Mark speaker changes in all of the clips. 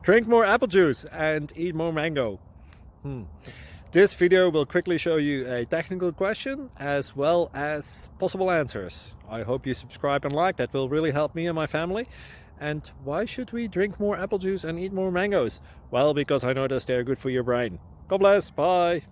Speaker 1: Drink more apple juice and eat more mango. This video will quickly show you a technical question as well as possible answers. I hope you subscribe and like, that will really help me and my family. And why should we drink more apple juice and eat more mangoes? Well, because I noticed they're good for your brain. God bless, bye!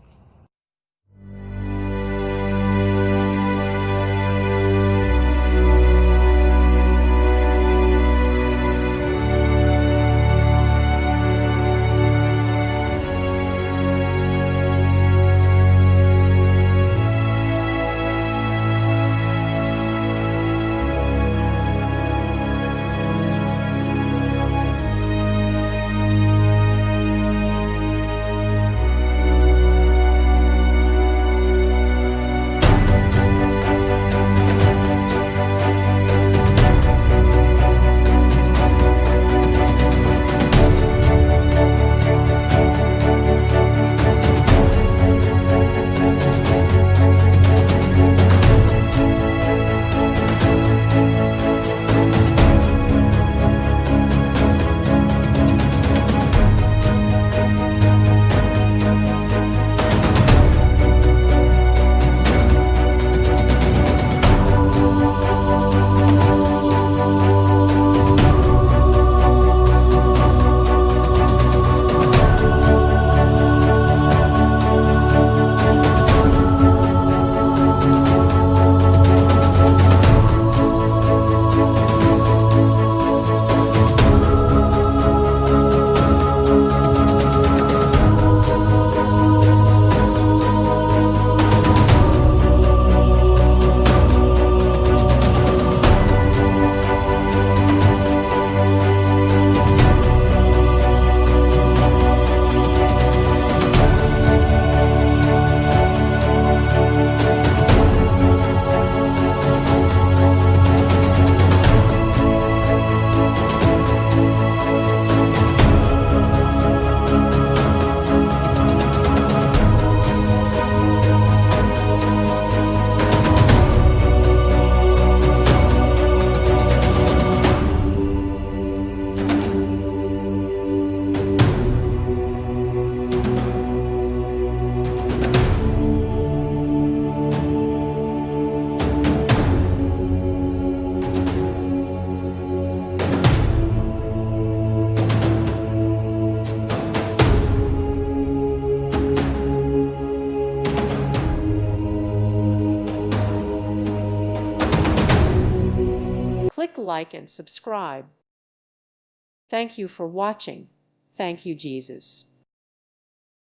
Speaker 2: Click like and subscribe. Thank you for watching. Thank you, Jesus.